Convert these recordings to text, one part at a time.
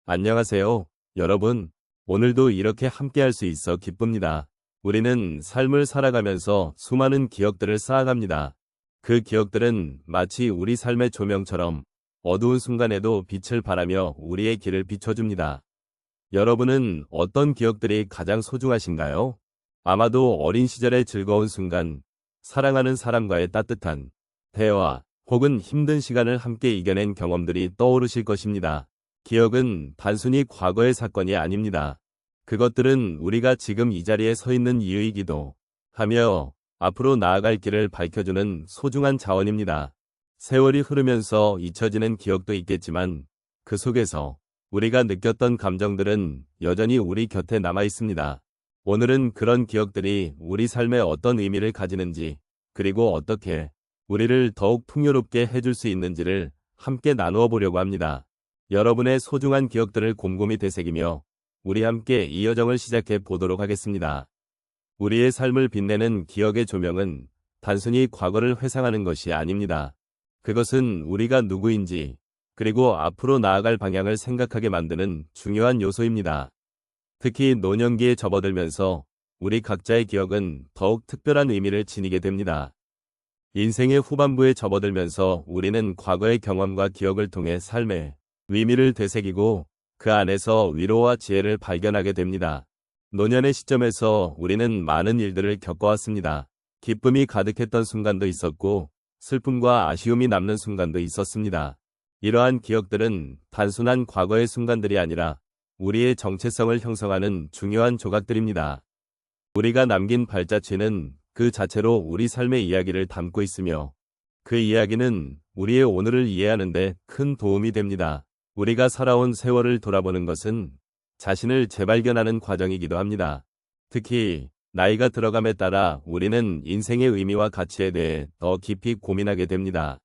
안녕하세요, 여러분. 오늘도 이렇게 함께할 수 있어 기쁩니다. 우리는 삶을 살아가면서 수많은 기억들을 쌓아갑니다. 그 기억들은 마치 우리 삶의 조명처럼 어두운 순간에도 빛을 발하며 우리의 길을 비춰줍니다. 여러분은 어떤 기억들이 가장 소중하신가요? 아마도 어린 시절의 즐거운 순간, 사랑하는 사람과의 따뜻한 대화, 혹은 힘든 시간을 함께 이겨낸 경험들이 떠오르실 것입니다. 기억은 단순히 과거의 사건이 아닙니다. 그것들은 우리가 지금 이 자리에 서 있는 이유이기도 하며 앞으로 나아갈 길을 밝혀주는 소중한 자원입니다. 세월이 흐르면서 잊혀지는 기억도 있겠지만 그 속에서 우리가 느꼈던 감정들은 여전히 우리 곁에 남아 있습니다. 오늘은 그런 기억들이 우리 삶에 어떤 의미를 가지는지, 그리고 어떻게 우리를 더욱 풍요롭게 해줄 수 있는지를 함께 나누어 보려고 합니다. 여러분의 소중한 기억들을 곰곰이 되새기며 우리 함께 이 여정을 시작해 보도록 하겠습니다. 우리의 삶을 빛내는 기억의 조명은 단순히 과거를 회상하는 것이 아닙니다. 그것은 우리가 누구인지, 그리고 앞으로 나아갈 방향을 생각하게 만드는 중요한 요소입니다. 특히 노년기에 접어들면서 우리 각자의 기억은 더욱 특별한 의미를 지니게 됩니다. 인생의 후반부에 접어들면서 우리는 과거의 경험과 기억을 통해 삶의 의미를 되새기고 그 안에서 위로와 지혜를 발견하게 됩니다. 노년의 시점에서 우리는 많은 일들을 겪어왔습니다. 기쁨이 가득했던 순간도 있었고 슬픔과 아쉬움이 남는 순간도 있었습니다. 이러한 기억들은 단순한 과거의 순간들이 아니라 우리의 정체성을 형성하는 중요한 조각들입니다. 우리가 남긴 발자취는 그 자체로 우리 삶의 이야기를 담고 있으며 그 이야기는 우리의 오늘을 이해하는 데 큰 도움이 됩니다. 우리가 살아온 세월을 돌아보는 것은 자신을 재발견하는 과정이기도 합니다. 특히 나이가 들어감에 따라 우리는 인생의 의미와 가치에 대해 더 깊이 고민하게 됩니다.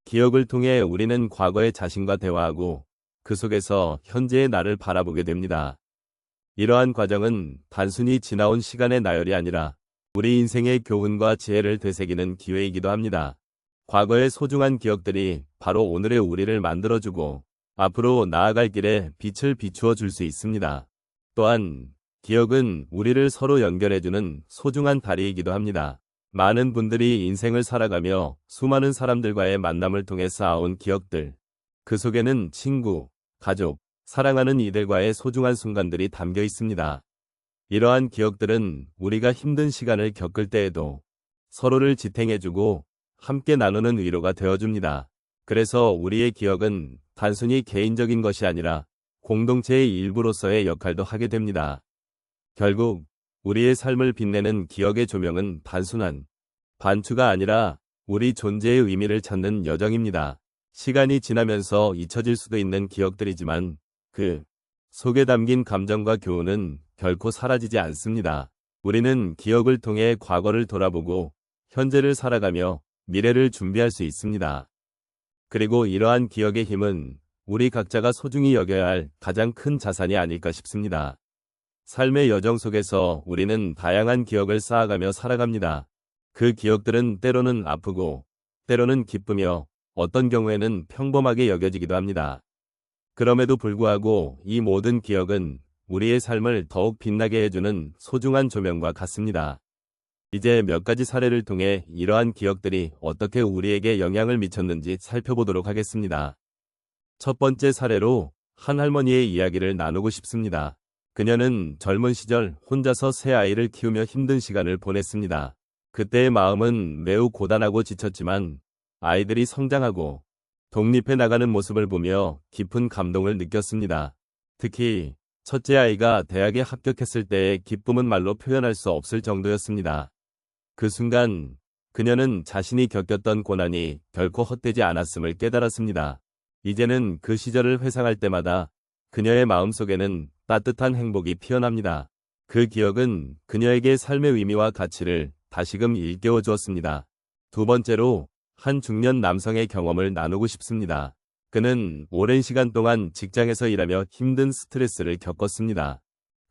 기억을 통해 우리는 과거의 자신과 대화하고 그 속에서 현재의 나를 바라보게 됩니다. 이러한 과정은 단순히 지나온 시간의 나열이 아니라 우리 인생의 교훈과 지혜를 되새기는 기회이기도 합니다. 과거의 소중한 기억들이 바로 오늘의 우리를 만들어주고 앞으로 나아갈 길에 빛을 비추어 줄 수 있습니다. 또한 기억은 우리를 서로 연결해주는 소중한 다리이기도 합니다. 많은 분들이 인생을 살아가며 수많은 사람들과의 만남을 통해 쌓아온 기억들, 그 속에는 친구, 가족, 사랑하는 이들과의 소중한 순간들이 담겨 있습니다. 이러한 기억들은 우리가 힘든 시간을 겪을 때에도 서로를 지탱해주고 함께 나누는 위로가 되어줍니다. 그래서 우리의 기억은 단순히 개인적인 것이 아니라 공동체의 일부로서의 역할도 하게 됩니다. 결국 우리의 삶을 빛내는 기억의 조명은 단순한 반추가 아니라 우리 존재의 의미를 찾는 여정입니다. 시간이 지나면서 잊혀질 수도 있는 기억들이지만 그 속에 담긴 감정과 교훈은 결코 사라지지 않습니다. 우리는 기억을 통해 과거를 돌아보고 현재를 살아가며 미래를 준비할 수 있습니다. 그리고 이러한 기억의 힘은 우리 각자가 소중히 여겨야 할 가장 큰 자산이 아닐까 싶습니다. 삶의 여정 속에서 우리는 다양한 기억을 쌓아가며 살아갑니다. 그 기억들은 때로는 아프고 때로는 기쁘며 어떤 경우에는 평범하게 여겨지기도 합니다. 그럼에도 불구하고 이 모든 기억은 우리의 삶을 더욱 빛나게 해주는 소중한 조명과 같습니다. 이제 몇 가지 사례를 통해 이러한 기억들이 어떻게 우리에게 영향을 미쳤는지 살펴보도록 하겠습니다. 첫 번째 사례로 한 할머니의 이야기를 나누고 싶습니다. 그녀는 젊은 시절 혼자서 새 아이를 키우며 힘든 시간을 보냈습니다. 그때의 마음은 매우 고단하고 지쳤지만 아이들이 성장하고 독립해 나가는 모습을 보며 깊은 감동을 느꼈습니다. 특히 첫째 아이가 대학에 합격했을 때의 기쁨은 말로 표현할 수 없을 정도였습니다. 그 순간 그녀는 자신이 겪었던 고난이 결코 헛되지 않았음을 깨달았습니다. 이제는 그 시절을 회상할 때마다 그녀의 마음속에는 따뜻한 행복이 피어납니다. 그 기억은 그녀에게 삶의 의미와 가치를 다시금 일깨워 주었습니다. 두 번째로 한 중년 남성의 경험을 나누고 싶습니다. 그는 오랜 시간 동안 직장에서 일하며 힘든 스트레스를 겪었습니다.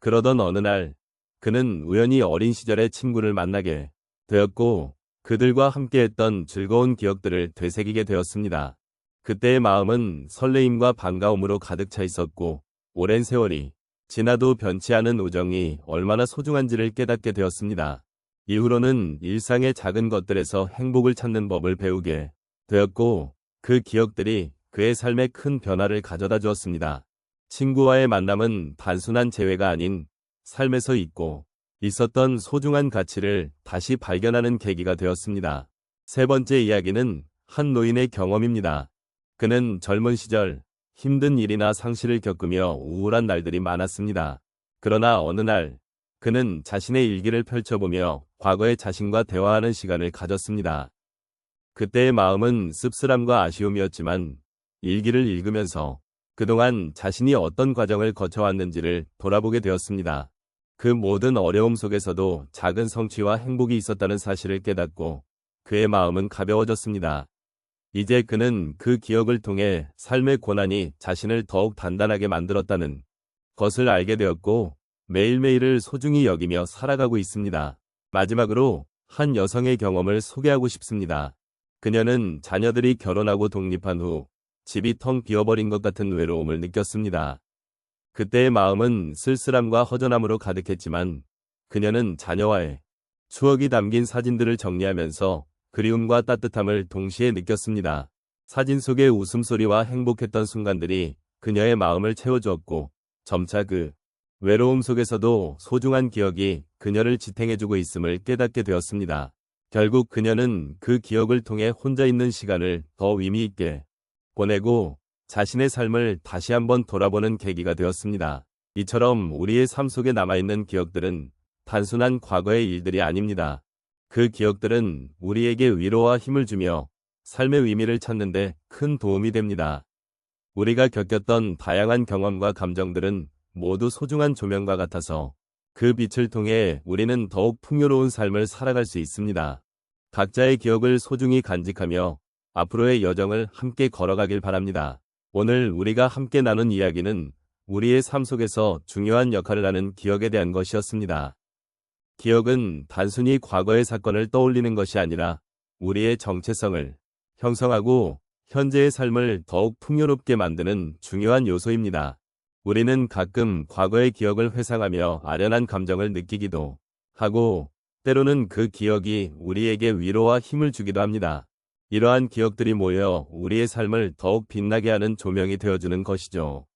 그러던 어느 날 그는 우연히 어린 시절의 친구를 만나게 되었고 그들과 함께했던 즐거운 기억들을 되새기게 되었습니다. 그때의 마음은 설레임과 반가움으로 가득 차 있었고 오랜 세월이 지나도 변치 않은 우정이 얼마나 소중한지를 깨닫게 되었습니다. 이후로는 일상의 작은 것들에서 행복을 찾는 법을 배우게 되었고 그 기억들이 그의 삶에 큰 변화를 가져다 주었습니다. 친구와의 만남은 단순한 재회가 아닌 삶에서 잊고 있었던 소중한 가치를 다시 발견하는 계기가 되었습니다. 세 번째 이야기는 한 노인의 경험입니다. 그는 젊은 시절 힘든 일이나 상실을 겪으며 우울한 날들이 많았습니다. 그러나 어느 날 그는 자신의 일기를 펼쳐보며 과거의 자신과 대화하는 시간을 가졌습니다. 그때의 마음은 씁쓸함과 아쉬움이었지만 일기를 읽으면서 그동안 자신이 어떤 과정을 거쳐왔는지를 돌아보게 되었습니다. 그 모든 어려움 속에서도 작은 성취와 행복이 있었다는 사실을 깨닫고 그의 마음은 가벼워졌습니다. 이제 그는 그 기억을 통해 삶의 고난이 자신을 더욱 단단하게 만들었다는 것을 알게 되었고 매일매일을 소중히 여기며 살아가고 있습니다. 마지막으로 한 여성의 경험을 소개하고 싶습니다. 그녀는 자녀들이 결혼하고 독립한 후 집이 텅 비어버린 것 같은 외로움을 느꼈습니다. 그때의 마음은 쓸쓸함과 허전함으로 가득했지만 그녀는 자녀와의 추억이 담긴 사진들을 정리하면서 그리움과 따뜻함을 동시에 느꼈습니다. 사진 속의 웃음소리와 행복했던 순간들이 그녀의 마음을 채워주었고 점차 그 외로움 속에서도 소중한 기억이 그녀를 지탱해주고 있음을 깨닫게 되었습니다. 결국 그녀는 그 기억을 통해 혼자 있는 시간을 더 의미 있게 보내고 자신의 삶을 다시 한번 돌아보는 계기가 되었습니다. 이처럼 우리의 삶 속에 남아있는 기억들은 단순한 과거의 일들이 아닙니다. 그 기억들은 우리에게 위로와 힘을 주며 삶의 의미를 찾는 데 큰 도움이 됩니다. 우리가 겪었던 다양한 경험과 감정들은 모두 소중한 조명과 같아서 그 빛을 통해 우리는 더욱 풍요로운 삶을 살아갈 수 있습니다. 각자의 기억을 소중히 간직하며 앞으로의 여정을 함께 걸어가길 바랍니다. 오늘 우리가 함께 나눈 이야기는 우리의 삶 속에서 중요한 역할을 하는 기억에 대한 것이었습니다. 기억은 단순히 과거의 사건을 떠올리는 것이 아니라 우리의 정체성을 형성하고 현재의 삶을 더욱 풍요롭게 만드는 중요한 요소입니다. 우리는 가끔 과거의 기억을 회상하며 아련한 감정을 느끼기도 하고 때로는 그 기억이 우리에게 위로와 힘을 주기도 합니다. 이러한 기억들이 모여 우리의 삶을 더욱 빛나게 하는 조명이 되어주는 것이죠.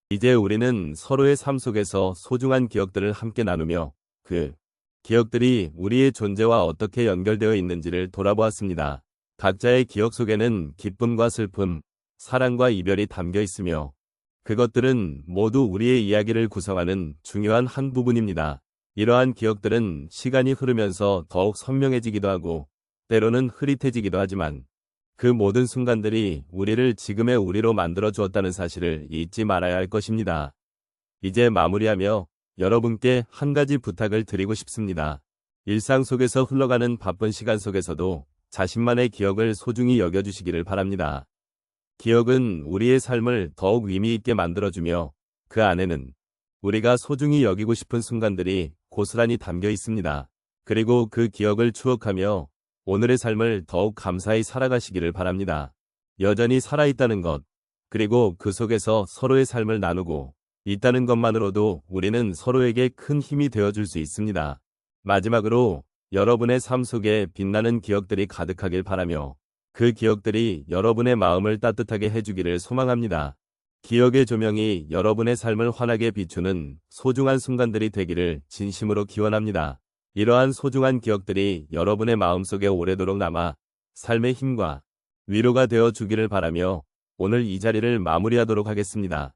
이제 우리는 서로의 삶 속에서 소중한 기억들을 함께 나누며 그 기억들이 우리의 존재와 어떻게 연결되어 있는지를 돌아보았습니다. 각자의 기억 속에는 기쁨과 슬픔, 사랑과 이별이 담겨 있으며 그것들은 모두 우리의 이야기를 구성하는 중요한 한 부분입니다. 이러한 기억들은 시간이 흐르면서 더욱 선명해지기도 하고 때로는 흐릿해지기도 하지만 그 모든 순간들이 우리를 지금의 우리로 만들어 주었다는 사실을 잊지 말아야 할 것입니다. 이제 마무리하며 여러분께 한 가지 부탁을 드리고 싶습니다. 일상 속에서 흘러가는 바쁜 시간 속에서도 자신만의 기억을 소중히 여겨주시기를 바랍니다. 기억은 우리의 삶을 더욱 의미 있게 만들어주며 그 안에는 우리가 소중히 여기고 싶은 순간들이 고스란히 담겨 있습니다. 그리고 그 기억을 추억하며 오늘의 삶을 더욱 감사히 살아가시기를 바랍니다. 여전히 살아있다는 것, 그리고 그 속에서 서로의 삶을 나누고 있다는 것만으로도 우리는 서로에게 큰 힘이 되어줄 수 있습니다. 마지막으로 여러분의 삶 속에 빛나는 기억들이 가득하길 바라며 그 기억들이 여러분의 마음을 따뜻하게 해주기를 소망합니다. 기억의 조명이 여러분의 삶을 환하게 비추는 소중한 순간들이 되기를 진심으로 기원합니다. 이러한 소중한 기억들이 여러분의 마음속에 오래도록 남아 삶의 힘과 위로가 되어 주기를 바라며 오늘 이 자리를 마무리하도록 하겠습니다.